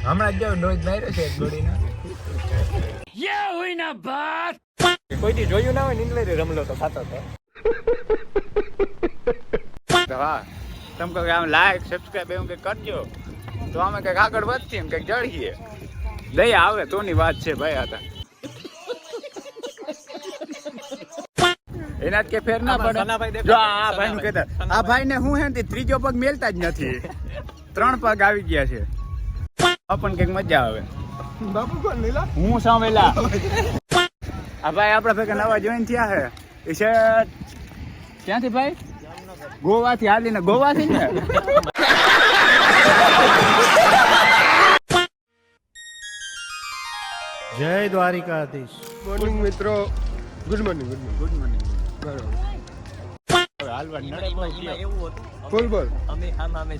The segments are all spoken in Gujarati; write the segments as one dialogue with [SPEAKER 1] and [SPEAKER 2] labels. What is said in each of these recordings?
[SPEAKER 1] હમણાં જો ડોઝ માર્યો છે એક ગોળીનો. યે હોય ના બાત. કોઈથી જોયું ના હોય ને ઇંગ્લેન્ડ રમલો તો ખાતો હતો. તો હા તમે કહો આમ લાઈક સબસ્ક્રાઇબ એવું કંઈક કરજો તો અમે કંઈક આગળ વધીએ એમ કંઈક જળીએ. દયા આવે તોની વાત છે ભાઈ. આ એના જ કે ફેર ના પડે. જો આ ભાઈ નું કહેતા આ ભાઈ ને હું હે ને ત્રીજો પગ મેલતા જ નથી. 3 પગ આવી ગયા છે. પણ કઈક મજા આવે. બાપુ કોણ લીલા હું સામેલા. આ ભાઈ આપડા ભેગા નવા જોઈન થયા છે. એ છે ક્યાંથી ભાઈ? ગોવાથી હાલીને. ગોવાથી ને
[SPEAKER 2] જય દ્વારિકાધીશ.
[SPEAKER 3] મોર્નિંગ મિત્રો. Good morning.
[SPEAKER 1] Good morning.
[SPEAKER 3] બરાબર.
[SPEAKER 1] હાલવા નડે બહુ થયો.
[SPEAKER 3] બોલ બોલ.
[SPEAKER 4] અમે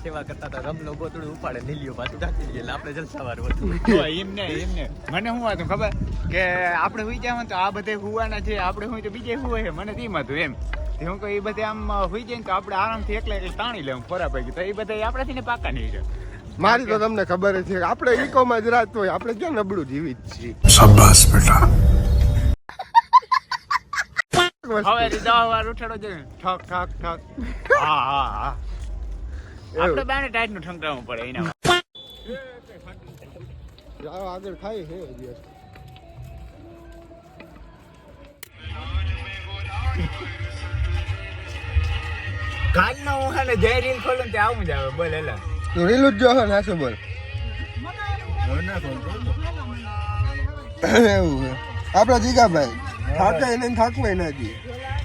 [SPEAKER 4] સેવા કરતા હતા. રમલો ગોતડું ઉપાડે નીલિયો પાછું ઢાંકી દઈએ એટલે આપણે જલસાવાર હતું.
[SPEAKER 1] એમને મને શું હતું ખબર કે આપણે હુઈ જાય તો આ બધે હુવાના છે, આપણે હોય તો બીજે હુવે છે. મને તેમ હતું એમ તે હું કહું એ બધે આમ હુઈ જાય ને તો આપણે આરામથી એકલા તાણી લેવું ફરા પૈકી. તો એ બધા આપણાથી ને પાકા નહીં છે.
[SPEAKER 3] મારી તો તમને ખબર જ છે કે આપણે ઈકોમાં જ રાત હોય. આપણે ક્યાં નબળું જીવી જ છીએ.
[SPEAKER 2] શાબાશ બેટા.
[SPEAKER 1] હવે 10 વાર ઉઠાડો છે ઠક ઠક ઠક. હા હા હા આપણે બાને ટાઈટ નું ઠંકરાવવું પડે એના.
[SPEAKER 3] જાઓ આગળ ખાઈ છે હજી.
[SPEAKER 1] કાલનો હું હે ને જય રીલ ખોલું તે આવું જ આવે. બોલ એલા
[SPEAKER 3] તું રીલું જ જો હે ને શું બોલ. એવું છે આપડા જીગાભાઈ. થાકે એને થાકવાય ના દઈએ.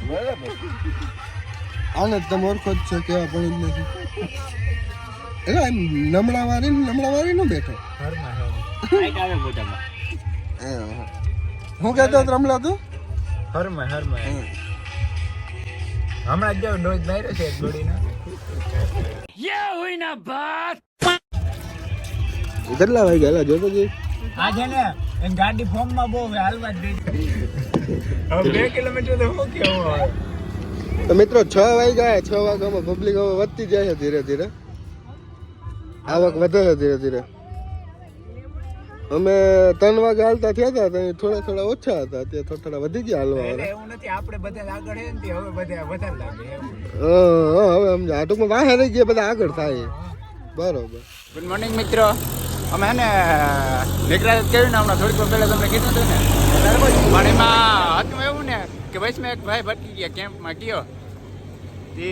[SPEAKER 3] બરાબર. આને તમે ઓળખો જ છે કેવા પણ જ નથી. એટલે એમ નમણા વાળી નો બેઠો.
[SPEAKER 1] આવે મોટામાં
[SPEAKER 3] હું કહેતો હતો રમલા તું?
[SPEAKER 1] હરમાં હમણાં જો ડોઝ માર્યો છે એક ગોળીનો. યે હોય ના બાત.
[SPEAKER 3] કેટલા વાગ્યા જોતો જઈ.
[SPEAKER 1] આ છે ને એમ ગાડી ફોર્મ માં બહુ હાલવા જ દે. હવે 2 કિલોમીટર તો શું કેવું હવે.
[SPEAKER 3] તો મિત્રો 6 વાગ્યા. 6 વાગ્યામાં પબ્લિક હવે વધતી જાય છે ધીરે ધીરે. આવક વધે છે ધીરે ધીરે. અમે 3 વાગે હાલતા થયા હતા તો થોડા ઓછા હતા. અત્યારે થોડા વધી ગયા હાલવા વાળા.
[SPEAKER 1] એવું નથી આપણે બધા આગળ હે ને હવે બધા વધારે લાગે એવું.
[SPEAKER 3] હવે સમજ આ ટૂંકમાં વાહે રહી ગયા બધા આગળ થાય. બરોબર.
[SPEAKER 1] ગુડ મોર્નિંગ મિત્રો. અમે હે ને નીકળ્યા કેવું ને હમણાં થોડીક વાર પહેલા તમને કીધું હતું ને પણ એમાં હતું એવું ને કે વચમાં એક ભાઈ ભટકી ગયા કેમ્પમાં ગયો. એ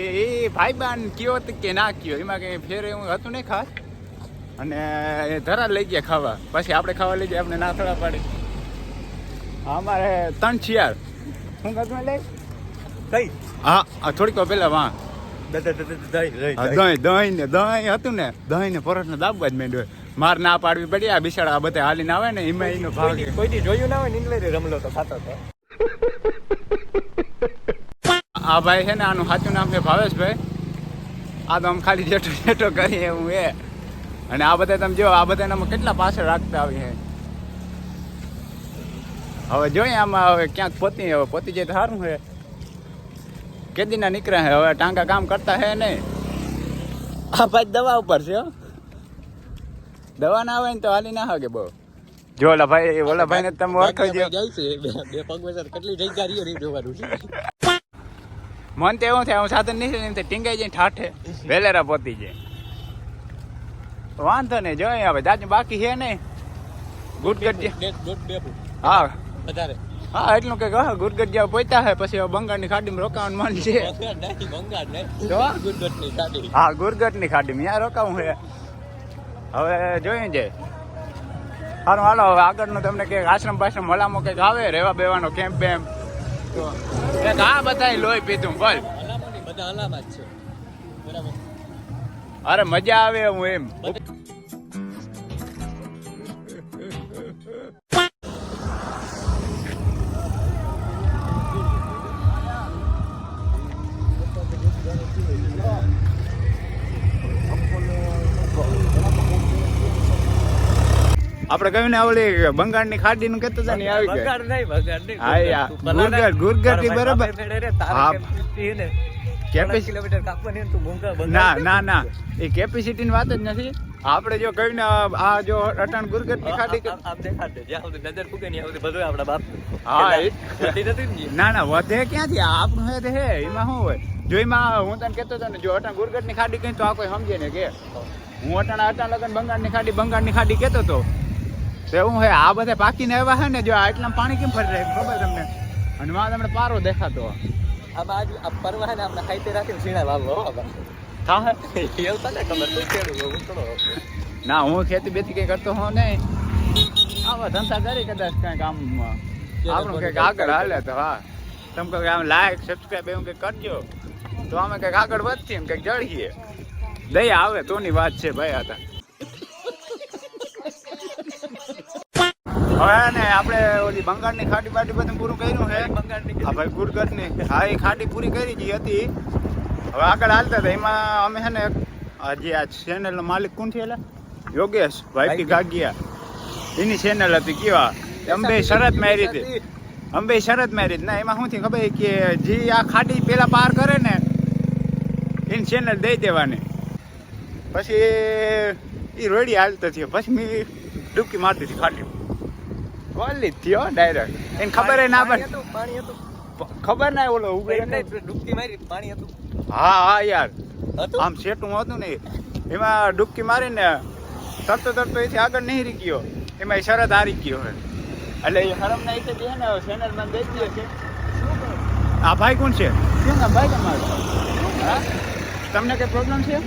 [SPEAKER 1] ભાઈ બાન કયો કે ના કયો એમાં કંઈ ફેર એવું હતું નહીં ખાસ. અને એ ધરા લઈ ગયા ખાવા. પછી આપણે ખાવા લઈ ગયા આપણે ના થોડા પાડી. અમારે 3 છિયાર શું કરતું લઈ કઈ હા થોડીક વાર પહેલા વાં દહીં હતું ને દહીં ને પરોઠ ને દાબવા જ માંડ્યો. માર ના પાડવી પડી. આ બિચારા આ બધા હાલીને આવે ને એમાં એનો ભાગ
[SPEAKER 4] કોઈથી જોયું ના હોય ને ઇંગ્લેન્ડ રમલો તો ખાતો હતો.
[SPEAKER 1] આ ભાઈ છે ને આનું સાચું નામ છે ભાવેશભાઈ. આ તો આમ ખાલી જેટો કરી એવું એ. અને આ બધા તમે જો આ બધા કેટલા પાછળ રાખતા આવી છે. હવે જોઈએ આમાં હવે ક્યાંક પોતી જાય તો સારું છે. કેદીના નીકળ્યા છે હવે ટાંકા કામ કરતા હે નહીં. આ ભાઈ દવા ઉપર છે. દવા ના આવે ને તો હાલી ના હાગે બહુ. જો ઓલા ભાઈ ને તમે ઓળખાઈ દો.
[SPEAKER 4] બે પગ વગર કેટલી જગ્યા રહી નહીં જોવાનું છે.
[SPEAKER 1] મન તો એવું થાય હું સાધન નહીં એમ ટીંગાઈ જાય ઠાઠે વેલેરા પોતી જાય. વાંધો નહીં જોઈએ હવે જાજુ બાકી છે નહીં. ગુડગઢ હા
[SPEAKER 4] વધારે
[SPEAKER 1] હા એટલું કઈક ગુડગઢ જ્યાં પહોંચ્યા છે પછી હવે બંગાળની ખાડીમાં રોકાવાનું મન છે. હા ગુરગઢની ખાડીમાં ત્યાં રોકાવું છે. હવે જોઈએ છે સારું હાલો હવે આગળનું તમને કંઈક આશ્રમ પાશ્રમ મલામો કંઈક આવે રહેવા બેવાનો કેમ્પ બેમ્પ તો કંઈક આ બધા લોહી પીધું બોલ.
[SPEAKER 4] બધા અલામત છે બરાબર.
[SPEAKER 1] અરે મજા આવે હું એમ. આપણે કહ્યું ને ઓલી બંગાળની ખાડી નું કેતા હતા ને આવી ગયા. હા યાર ગુરગઢ થી બરાબર. કેપેસિટી
[SPEAKER 4] કિલોમીટર કાપવાની હોય ને તો ભૂંગા બંધ
[SPEAKER 1] ના ના ના એ કેપેસિટીની વાત જ નથી. આપણે જો કહીને આ જો અટાણ ગુરગટની ખાડી કે
[SPEAKER 4] આમ દેખાડે જ્યાં સુધી નજર પૂગે ને બધું આપણા બાપ
[SPEAKER 1] હા એ
[SPEAKER 4] નથી ને
[SPEAKER 1] ના ના વધે ક્યાંથી આ આપણું હે હે એમાં શું હોય જો એમાં હું તને કહેતો હતો ને જો અટાણ ગુરગટની ખાડી કહી તો આ કોઈ સમજે ને કે હું અટાણ લગન બંગાળની ખાડી કહેતો હતો તો એવું હે આ બધા પાકીને આવ્યા હે ને જો આટલા પાણી કેમ ફરી રહે ખબર તમને અને માં તમને પારો દેખાતો
[SPEAKER 4] આમાં આજ આ પરવા ને આપણે ખાઈતે રાખીને સીણા વાવો હો
[SPEAKER 1] હા
[SPEAKER 4] એવું તને ખબર તું ખેડું થોડો
[SPEAKER 1] ના હું ખેતી બેથી કઈ કરતો હું નહીં આવા ધંધા કરી કદાચ કઈક આમ આપણું કંઈક આગળ હાલે તો હા તમે કંઈક આમ લાઈક સબસ્ક્રાઈબ એવું કંઈક કરજો તો અમે કંઈક આગળ વધીએ કંઈક જળીએ દયા આવે તોની વાત છે ભાઈ હતા હવે ને આપણે ઓલી બંગાળની ખાડી બાડી બધું પૂરું કર્યું છે હા ભાઈ ગુરગટની હા એ ખાડી પૂરી કરી જે હતી હવે આગળ હાલતા હતા એમાં અમે છે ને જે આ ચેનલનો માલિક કોણ છે એટલે યોગેશ ભાઈ ગાગિયા એની ચેનલ હતી કેવા અંબે શરત મારી હતી અંબે શરત મારી ના એમાં શું થયું ખબર કે જે આ ખાડી પેલા પાર કરે ને એની ચેનલ દઈ દેવાની પછી એ રોડી હાલતો થયો પછી મેં ડૂબકી મારતી હતી ખાડી બોલી થયો ડાયરેક્ટ એને ખબર ના પડે
[SPEAKER 4] પાણી હતું
[SPEAKER 1] ખબર ના ઓલો ઉભે
[SPEAKER 4] ડૂબકી મારી પાણી હતું
[SPEAKER 1] હા હા યાર
[SPEAKER 4] હતું
[SPEAKER 1] આમ સેટું હતું ને એમાં ડૂબકી મારીને તરતો એથી આગળ નહીં રહી ગયો એમાં શરત હારી ગયો હોય એટલે એ હરમ ના છે ને ચેનલ માં દઈ દે છે આ ભાઈ કોણ છે શું નામ ભાઈ તમારું હા તમને કઈ પ્રોબ્લેમ છે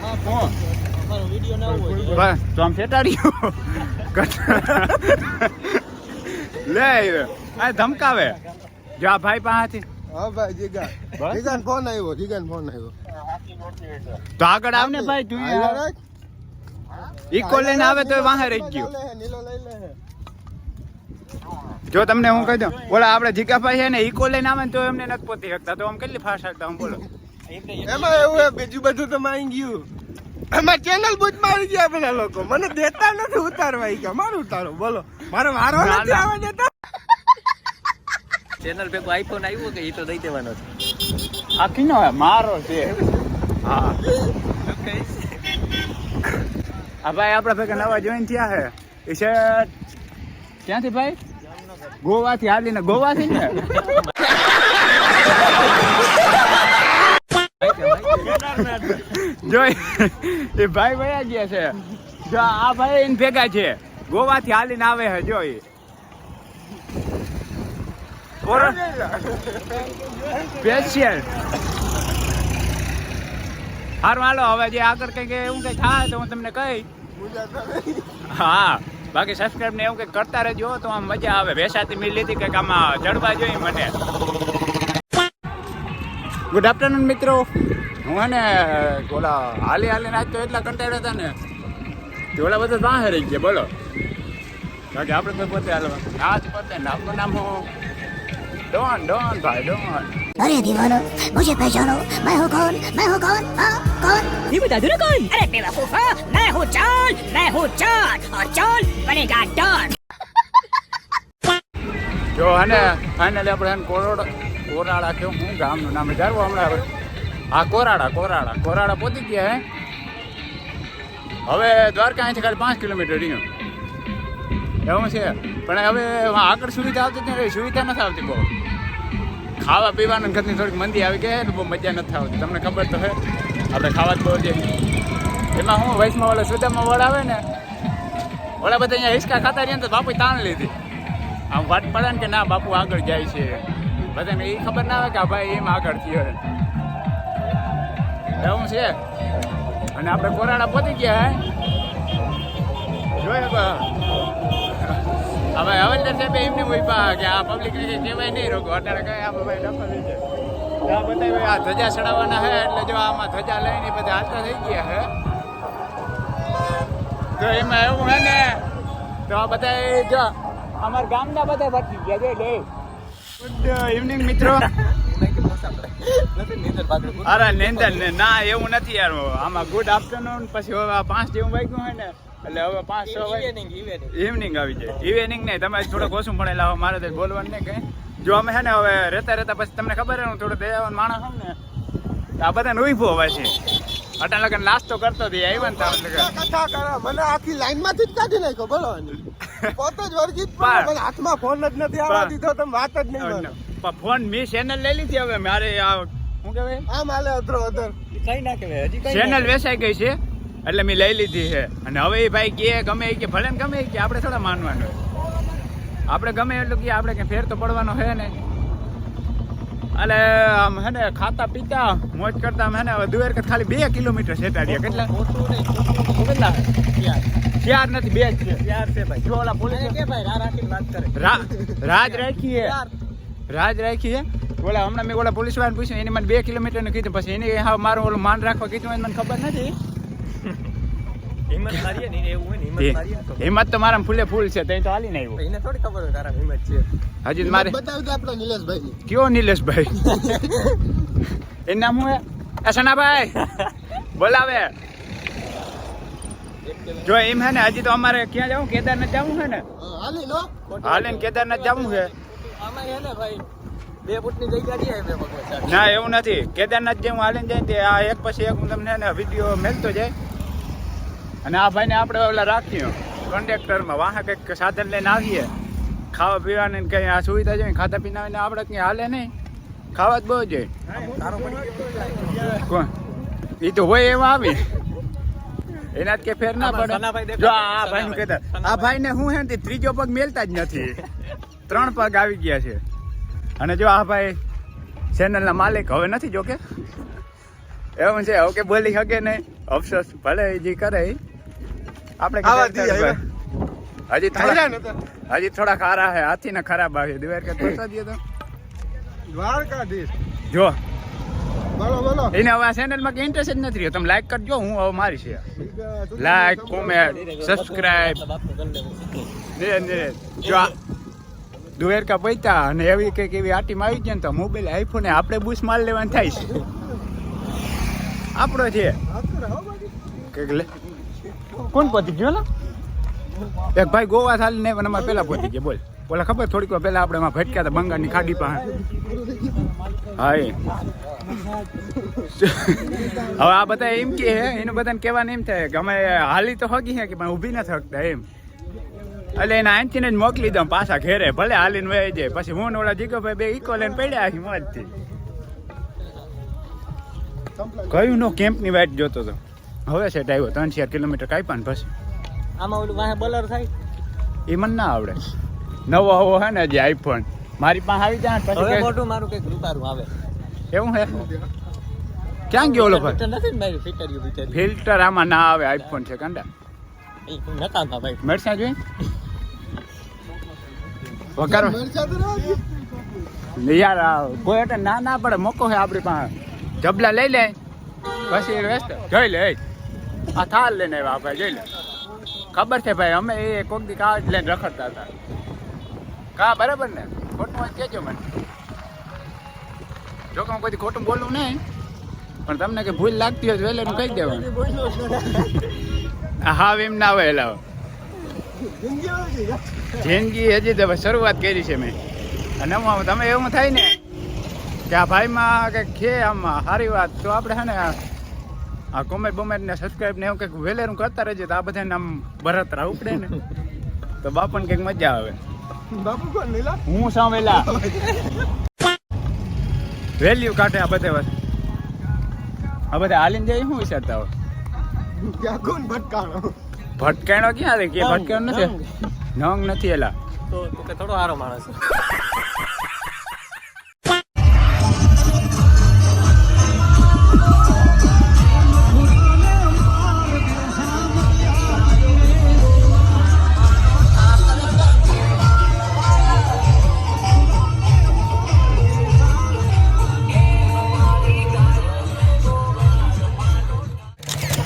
[SPEAKER 4] અમારો વિડિયો ના હોય
[SPEAKER 1] બસ તો આમ સેટાડ્યો લે આ ધમકાવે જો આ ભાઈ પાસેથી
[SPEAKER 3] હા ભાઈ જીગા ફોન આવ્યો
[SPEAKER 1] તો આગળ આવ ને ભાઈ તું ઈકો લઈને આવે તો વાહે રહી ગયો
[SPEAKER 3] નીલો લઈ લે
[SPEAKER 1] જો તમને હું કહી દઉં બોલા આપણે જીગાભાઈ છે ને ઈકો લઈને આવે ને તો એમને નથી પોતી શકતા તો આમ કેટલી ફાસ્ટ હાલતા હું બોલો
[SPEAKER 3] એમાં એવું હે બીજું બધું તો મારી ગયું એમાં ચેનલ બુજ મારી ગયા પેલા લોકો મને દેતા નથી ઉતારવા ઈ કે મારું ઉતારો બોલો મારો વારો નથી આવવા દેતા
[SPEAKER 4] ચેનલ ભેગો આઈફોન આવ્યો કે એ તો દઈ દેવાનો છે
[SPEAKER 1] આખી નો મારો છે હા આ ભાઈ આપણા ભેગા નવા જોઈન થયા હે એ છે ક્યાંથી ભાઈ ગોવાથી હાલીને ગોવાથી ને જોઈ એ ભાઈ વયા ગયા છે જો આ ભાઈ એને ભેગા છે ગોવાથી હાલીને આવે છે જોઈ સ્પેશિયલ હારું હાલો હવે જે આગળ કંઈક એવું કંઈ થાય તો હું તમને કહી હા બાકી સબસ્ક્રાઈબ ને એવું કંઈક કરતા રહેજો તો આમ મજા આવે વેસાતી મિલ લીધી કંઈક આમાં ચડવા જોઈએ મને ગુડ આફ્ટરનૂન મિત્રો હું હે ને ઓલા હાલીને આજ તો એટલા કંટાળ્યા હતા ને કે ઓલા બધા બહાર રહી ગયા બોલો બાકી આપણે કોઈ પોતે હાલવા આજ પોતે ને આપણું નામ હું डॉन भाई डॉन
[SPEAKER 5] अरे दीवानो मुझे पहचानो मैं हूँ कौन हाँ कौन ये बता दो ना कौन अरे बेवकूफ मैं हूँ चाल और चाल बनेगा डॉन
[SPEAKER 1] જો અને ફાઇનલી આપણે કોરાડા કેવું હું ગામનું નામ જાણવું હમણાં હા કોરાડા પહોંચી ગયા હે હવે દ્વારકા અહીંથી ખાલી 5 કિલોમીટર રહ્યું એવું છે પણ હવે આગળ સુવિધા આવતી નથી સુવિધા નથી આવતી બહુ ખાવા પીવાની ઘરની થોડીક મંદી આવી ગઈ ને બહુ મજા નથી આવતી તમને ખબર તો હે આપણે ખાવા જ બહુ જઈએ એમાં હું વૈષ્ણવ વાળા સુદામાં વડ આવે ને ઓલા બધા અહીંયા હિંચકા ખાતા રહીએ ને તો બાપુ તાણ લીધી આમ વાત પડે ને કે ના બાપુ આગળ જાય છે બધાને એ ખબર ના આવે કે આ ભાઈ એમ આગળ થયો એવું છે અને આપણે કોરાડા પહોંચી ગયા હે જોઈએ હવે હવલદાર સાહેબ એમને બોલ્યા કે આ પબ્લિક ને કહેવાય નહીં રોકો અત્યારે કઈ આ ભાઈ ડફર થઈ જાય આ બધા આ ધજા ચડાવવાના હે એટલે જો આમાં ધજા લઈને બધા હાલતા થઈ ગયા હે તો એમાં એવું હે ને તો આ બધા જો અમારા ગામના બધા ભટકી ગયા છે ગુડ ઇવનિંગ મિત્રો અરે નિંદર ના એવું નથી યાર આમાં ગુડ આફ્ટરનૂન પછી હવે 5 જેવું વાગ્યું હોય ને એટલે હવે 5-6 ઇવનિંગ આવી જાય ઇવનિંગ નહીં તમારે થોડોક ઓછું ભણેલા હવે મારે તો બોલવાનું નહીં કંઈ જો અમે છે ને હવે રહેતા પછી તમને ખબર હે હું થોડો દયાવાન માણસ હોઉં ને આ બધા ઉભો હોય છે અટા લગન નાસ્તો કરતો હતી આવ્યો ને તાર લગન
[SPEAKER 3] કથા કરે મને આખી લાઈન માંથી જ કાઢી નાખ્યો બોલો પોતે જ વર્ગિત પણ હાથમાં ફોન જ નથી આવવા દીધો તમે વાત જ નહીં કરો
[SPEAKER 1] ફોન મી ચેનલ લઈ લીધી હવે મારે આ શું કહેવાય
[SPEAKER 3] આમ હાલે અધરો અધર
[SPEAKER 4] કઈ ના કહેવાય હજી કઈ
[SPEAKER 1] ચેનલ વેચાઈ ગઈ છે એટલે મેં લઈ લીધી છે અને હવે એ ભાઈ કે ગમે એ કે ભલે ને ગમે એ કે આપણે થોડા માનવાનું હોય આપણે ગમે એટલું કે આપણે કે ફેર તો પડવાનો છે ને એટલે આમ હે ને ખાતા પીતા મોજ કરતા આમ હે ને દુવેર ખાલી 2 કિલોમીટર સેટાડ્યા કેટલા
[SPEAKER 4] કેટલા
[SPEAKER 1] ચાર નથી 2 જ છે
[SPEAKER 4] યાર છે ભાઈ
[SPEAKER 1] જો ઓલા પોલીસ
[SPEAKER 4] કે ભાઈ રાખીને વાત કરે
[SPEAKER 1] રાજ રાખી છે રાજ રાખી છે ઓલા હમણાં મેં ઓલા પોલીસ વાળાને પૂછ્યું એને મને 2 કિલોમીટર નું કીધું પછી એને હા મારું ઓલું માન રાખવા કીધું મને ખબર નથી
[SPEAKER 4] હિંમત મારીએ ને એવું હોય ને હિંમત મારીએ ને તો
[SPEAKER 1] હિંમત તો મારા ફૂલે ફૂલ છે તઈ તો હાલીને આવ્યો
[SPEAKER 4] એને થોડી ખબર હોય તારા હિંમત છે
[SPEAKER 1] હજી મારે
[SPEAKER 3] બતાવી દે આપણા નિલેશભાઈ
[SPEAKER 1] કયો નિલેશભાઈ એનું નામ શું હે સનાભાઈ બોલાવે જો એમ હે ને હજી તો અમારે ક્યાં જવું કેદારનાથ જવું છે ને
[SPEAKER 3] હાલી નો
[SPEAKER 1] હાલે ને કેદારનાથ જવું છે
[SPEAKER 4] આમાં હે ને ભાઈ 2 ફૂટની જગ્યા દી આવે ભગવાન
[SPEAKER 1] ના એવું નથી કેદારનાથ જેવું હાલે ને જાય તે આ એક પછી એક હું તમને ને વિડીયો મેલતો જાય અને આ ભાઈને આપણે ઓલા રાખીએ કંડક્ટરમાં વાહ કંઈક સાધન લઈને આવીએ ખાવા પીવાની ને કંઈ આ સુવિધા જોઈએ ખાતા પીનાને આપણે કંઈ હાલે નહીં ખાવા જ બહુ જોઈએ
[SPEAKER 4] તારો પડી
[SPEAKER 1] કોણ એ તો હોય એવા આવી એના જ કે ફેર ના
[SPEAKER 4] આમાં
[SPEAKER 1] પડે
[SPEAKER 4] સનાભાઈ દેખાય.
[SPEAKER 1] જો આ ભાઈનું કહેતા આ ભાઈને હું હે ને તે ત્રીજો પગ મેલતા જ નથી 3 પગ આવી ગયા છે અને જો આ ભાઈ ચેનલના માલિક હવે નથી જો કે એવું છે હવે કે બોલી શકે નહીં અફસોસ ભલે જે કરે ઈ. આપણે
[SPEAKER 3] આવા
[SPEAKER 1] કીધું
[SPEAKER 3] દીએ હવે.
[SPEAKER 1] હજી થોડા ખારા હે હાથી ને ખરાબ આવે દ્વાર કે પૈસા દે તો
[SPEAKER 3] દ્વારકાધીશ
[SPEAKER 1] જો
[SPEAKER 3] બોલો બોલો
[SPEAKER 1] એને હવે આ ચેનલમાં કે ઇન્ટરેસ્ટ જ નથી રહ્યો તમે લાઈક કરજો હું હવે મારી છે લાઈક કોમેન્ટ સબસ્ક્રાઇબ ધીરે ધીરે જો આ દ્વારકા પૈતા અને એવી કંઈક એવી આટીમાં આવી જાય ને તો મોબાઈલ આઈફોન આપણે બુશ માલ લેવાનું થાય છે આપણો છે કંઈક લે કોણ પહોંચી ગયો લા એક ભાઈ ગોવા થાલી ને પણ અમારે પેલા પહોંચી ગયા બોલ બોલા ખબર થોડીક વાર પેલા આપણે એમાં ભટક્યા હતા બંગાળની ખાડી પાસે હા એ હવે આ બધા એમ કે હે એનું બધાને કહેવાનું એમ થાય કે અમે હાલી તો હગી હે કે પણ ઊભી નથી શકતા એમ એટલે એને આંચીને જ મોકલી દઉં પાછા ઘેરે ભલે હાલીને વહી જાય પછી હું ને ઓલા જીગોભાઈ બે ઈકો લઈને પડ્યા છે મોજથી કયું નો કેમ્પની વાટ જોતો હતો હવે સેટ આવ્યો 3-4 કિલોમીટર કાપ્યા ને પછી
[SPEAKER 4] આમાં ઓલું વાહે બલર થાય
[SPEAKER 1] એ મને ના આવડે નવો હવો હે ને જે આઈફોન મારી પાસે આવી જાય ને
[SPEAKER 4] હવે
[SPEAKER 1] પછી
[SPEAKER 4] મોટું મારું કઈક રૂપારું આવે
[SPEAKER 1] એવું હે ક્યાં ગયો ઓલો ભાઈ
[SPEAKER 4] ફિલ્ટર નથી ને ભાઈ ફિલ્ટર
[SPEAKER 1] ફિલ્ટર આમાં ના આવે આઈફોન છે કાંડા
[SPEAKER 4] એ નતા હતા ભાઈ
[SPEAKER 1] મળશે જોઈ વગાર યાર કોઈ એટલે ના પડે મોકો છે આપણી પાસે જબલા લઈ લે પછી વેસ્ટ જોઈ લે આ થાળ લઈને આવ્યા ભાઈ જોઈ લે ખબર છે ભાઈ અમે એ કોક દી કાળ લઈને રખડતા હતા કા બરાબર ને ખોટું હોય કહેજો મને જો કે હું કોઈ ખોટું બોલું નહીં પણ તમને કે ભૂલ લાગતી હોય તો વહેલેનું કહી દેવાનું હા એમ ના હોય એટલે જિંદગી હજી તો શરૂઆત કરી છે મેં અને તમે એવું થાય ને કે આ ભાઈમાં કંઈક છે આમાં સારી વાત તો આપણે છે ને આ કોમેન્ટ બોમેન્ટ ને સબસ્ક્રાઈબ ને એવું કંઈક વહેલેરું કરતા રહેજે તો આ બધાને આમ બરતરા ઉપડે ને તો બાપુને કંઈક મજા આવે
[SPEAKER 3] બાપુ કોણ નીલા
[SPEAKER 1] હું સામેલા વેલ્યુ કાઢે આ બધે વસ્તુ આ બધા હાલીને જાય શું વિચારતા હોય
[SPEAKER 3] ક્યાં કોણ ભટકાણો
[SPEAKER 1] ભટકાણો ક્યાં રે કે ભટકાણો નથી નંગ નથી એલા
[SPEAKER 4] તો કે થોડો સારો માણસ છે.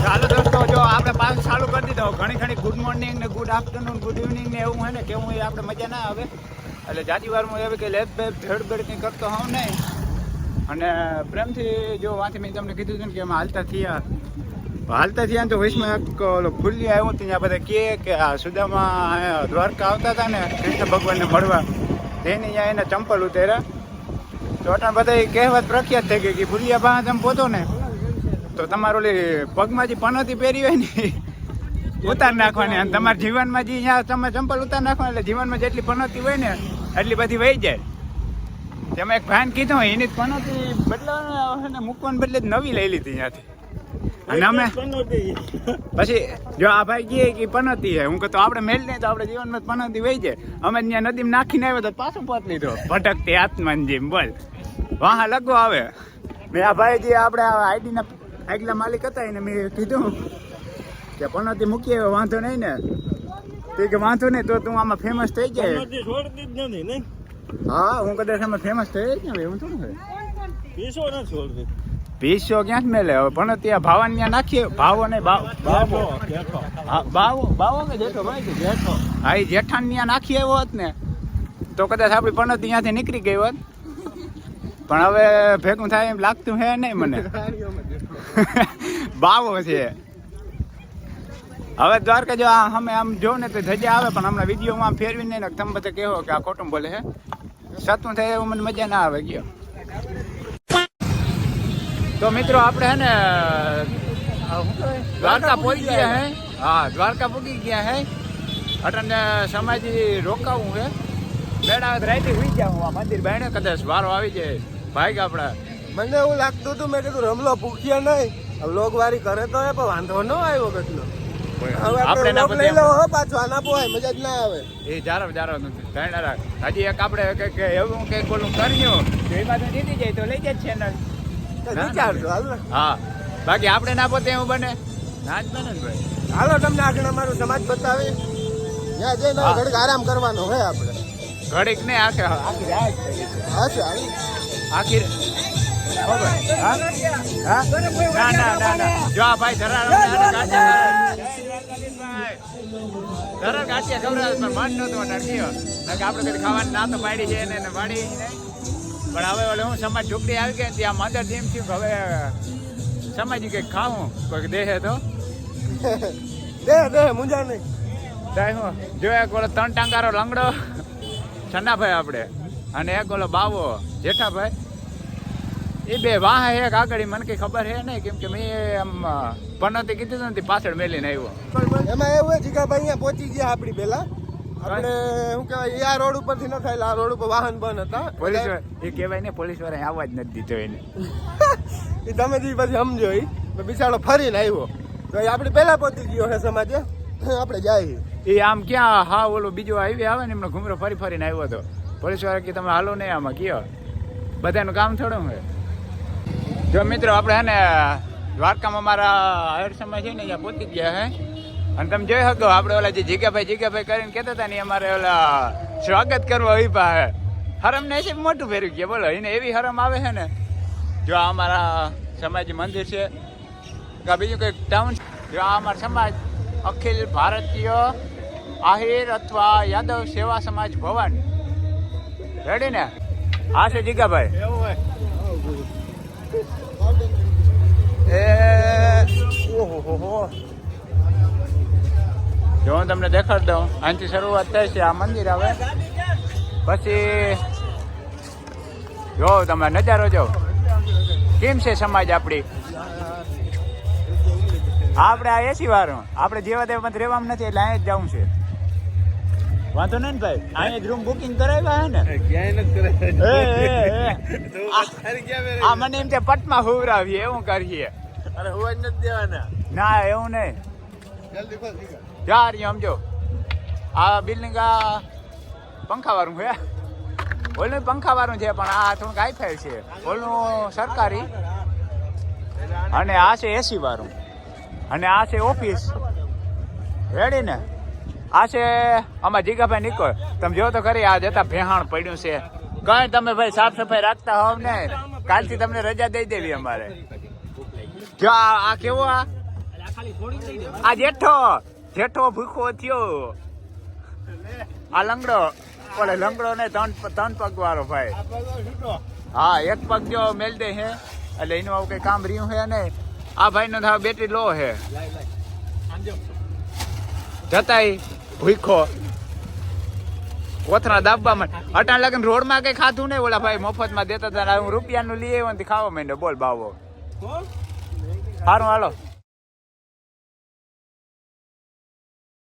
[SPEAKER 1] ચાલો દોસ્તો જો આપણે પાછું ચાલુ કરી દીધો ઘણી ગુડ મોર્નિંગ ને ગુડ આફ્ટરનૂન ગુડ ઇવનિંગ ને એવું હોય ને કેવું એ આપણે મજા ના આવે એટલે જાજી વારમાં એવી કે લેબ બેબ ભેડ કંઈ કરતો હોઉં નહીં અને પ્રેમથી જો વાંચી મેં તમને કીધું હતું ને કે અમે હાલતા થયા ને તો વૈશમાં એક ઓલો ખુલ્લી આવ્યું હતું ત્યાં બધા કે આ સુદામાં દ્વારકા આવતા હતા ને કૃષ્ણ ભગવાનને મળવા તેની ત્યાં એને ચંપલ ઉતાર્યા તો અટાણ બધા કહેવત પ્રખ્યાત થઈ ગઈ કે ભૂલિયા પાસે તમે પહોંચો ને તો તમારું ઓલી પગમાં જે પનોતી પહેરી હોય ને ઉતાર નાખવાની અને તમારા જીવનમાં જે અહીંયા તમે ચંપલ ઉતાર નાખવાની એટલે જીવનમાં જેટલી પનોતી હોય ને એટલી બધી વહી જાય. તમે એક ભાન કીધું એની જ પનોતી બદલાવાને મૂકવાને બદલે જ નવી લઈ લીધી ત્યાંથી. અને અમે પછી જો આ ભાઈ કહે કે પનોતી છે, હું કહું તો આપણે મેળ નહીં તો આપણે જીવનમાં પનોતી વહી જાય. અમે ત્યાં નદીમાં નાખીને આવ્યો તો પાછું પોત લીધો ભટકતી આત્માન જેમ બોલ વાહ લગો આવે. મેં આ ભાઈ જે આપણે આઈડીના આગલા માલિક હતા એને મેં કીધું કે પનોતી મૂકી આવ્યો વાંધો નહીં ને, તો કે વાંધો નહીં તો તું આમાં ફેમસ થઈ જાય. હા હું કદાચ આમાં ફેમસ થઈ જાય ને એવું થોડું પીસો ક્યાં જ મેલે હવે પણ ત્યાં ભાવાને ત્યાં નાખીએ ભાવો ને બાવો કે જેઠો ભાઈ કે જેઠો હા એ જેઠાને ત્યાં નાખી આવ્યો હોત ને તો કદાચ આપણી પણત ત્યાંથી નીકળી ગઈ હોત. પણ હવે ભેગું થાય એમ લાગતું હે નહીં મને. બાવો છે હવે દ્વારકા જો અમે આમ જો ને તો ધજા આવે પણ હમણાં વિડીયોમાં આમ ફેરવી નહીં ને તમે બધા કહેવો કે આ ખોટું બોલે હે સતું થાય એવું મને મજા ના આવે ગયો. તો મિત્રો આપણે હે ને દ્વારકા પહોંચી ગયા હે. હા દ્વારકા પૂગી ગયા હે. અટને સમાજી રોકાવું હે બેડા રાઈતે હુઈ જાઉં આ મંદિર બાયણે કદાચ વારો આવી જાય ભાઈ આપડા.
[SPEAKER 3] મને એવું લાગતું હતું મેં કીધું રમલો પૂછ્યા નહીં લોક વારી કરે તો પણ વાંધો ન આવ્યો કેટલો. આપણે લઈ લો પાછો આના પોવાય મજા જ ના આવે.
[SPEAKER 1] એ જારો હજી એક આપણે કઈક એવું કઈક ઓલું કર્યું તો એ બાજુ જીતી જાય તો લઈ જાય ચેનલ
[SPEAKER 3] વિચારજો હાલ ને.
[SPEAKER 1] હા બાકી આપણે ના પોતે એવું બને ના જ બને ને ભાઈ.
[SPEAKER 3] હાલો તમને આગળ અમારું સમાજ બતાવી ત્યાં જઈને ઘડીક આરામ કરવાનો હોય આપણે
[SPEAKER 1] ઘડીક ને આખી રાત
[SPEAKER 3] હા છે હાલ
[SPEAKER 1] આખી ના જો આ ભાઈ ધરાર ગાંઠિયા ખવડાવે પણ મન નહોતું અટાડ્યો આપણે કદી ખાવાની ના તો પાડી છે ને પાડી પણ હવે ઓલે હું સમાજ ઝૂંપડી આવી ગઈ ત્યાં મદર જેમ થયું હવે સમાજી કંઈક ખાવું કોઈક દેહે તો
[SPEAKER 3] દે મુંજા નહીં
[SPEAKER 1] હું જો એક ઓલો 3 ટાંગારો લંગડો છન્નાભાઈ આપણે અને એક ઓલો બાવો જેઠાભાઈ એ બે વાહ એક આગળ મને કઈ ખબર હે નહીં કેમ કે મેં આમ પનોતી કીધું નથી પાછળ મેલીને આવ્યો.
[SPEAKER 3] એમાં એવું હોય જીગાભાઈ અહીંયા પહોંચી ગયા આપણી પેલા આપણે શું કહેવાય આ રોડ ઉપરથી ન થાય આ રોડ ઉપર વાહન બંધ હતા
[SPEAKER 1] પોલીસ એ કહેવાય ને પોલીસ વાળા આવવા જ નથી દીધો એને.
[SPEAKER 3] એ તમે જે પછી સમજો એ બિચારો ફરીને આવ્યો તો એ આપણે પેલા પહોંચી ગયો હે સમાજે આપણે જાય
[SPEAKER 1] એ આમ ક્યાં હા ઓલો બીજો હાઈવે આવે ને એમનો ઘૂમરો ફરીને આવ્યો હતો. પોલીસ વાળા કે તમે હાલો નહીં આમાં કયો બધાનું કામ થોડું હોય. જો મિત્રો આપણે હે ને દ્વારકામાં મારા હાયર સમય છે ને અહીંયા પહોંચી ગયા હે અને તમે જોઈ શકો આપણે ઓલા જે જીગાભાઈ કરીને કહેતા હતા ને અમારે ઓલા સ્વાગત કરવા હોય પા હરમ ને છે મોટું ફેરવી ગયા બોલો એને એવી હરમ આવે છે ને. જો આ અમારા સમાજ મંદિર છે કે બીજું કંઈક ટાઉન જો આ અમારા સમાજ અખિલ ભારતીય આહિર અથવા યાદવ સેવા સમાજ ભવન રેડી ને હા છે જીગાભાઈ એ ઓહો જો હું તમને દેખાડી દઉં અહીંથી શરૂઆત થાય છે આ મંદિર આવે પછી જો તમે નજારો જો કેમ છે સમાજ આપણી. આપણે આ એસી વાળું આપણે જેવા તેવા રહેવામાં નથી એટલે અહીંયા જ જવું છે વાંધો નહીં ને ભાઈ અહીંયા જ રૂમ બુકિંગ કરાવ્યા હે ને આ મને એમ છે પટમાં હુવરાવીએ એવું કરીએ.
[SPEAKER 3] અરે હું જ નથી દેવાના
[SPEAKER 1] ના એવું નહીં યાર સમજો આ બિલ્ડિંગ આ પંખા વાળું છે ઓલું પંખા વાળું છે પણ આ થોડુંક હાઈફાઈ છે ઓલું સરકારી અને આ છે એસી વાળું અને આ છે ઓફિસ રેડી ને આ છે આમાં જીગાભાઈ નીકળ તમે જો તો ખરી આ જતા ભેહાણ પડ્યું છે કઈ તમે ભાઈ સાફ સફાઈ રાખતા હોવ ને કાલથી તમને રજા દઈ દેવી અમારે. જો આ કેવો આ જેઠો ભૂખો થયો આ લંગડો ઓલે લંગડો ને ત્રણ પગ વાળો ભાઈ હા એક પગ જો મેલ દે હે એટલે એનું આવું કઈ કામ રહ્યું હે ને આ ભાઈ નો બેટરી લો હે જતાય ભૂખો કોથરા દાબવામાં અટાણ લગન રોડમાં કઈ ખાધું નહીં ઓલા ભાઈ મફતમાં દેતા હતા હું રૂપિયાનું લઈ આવ્યો ને ખાવા માંડ્યો બોલ બાવો સારું હાલો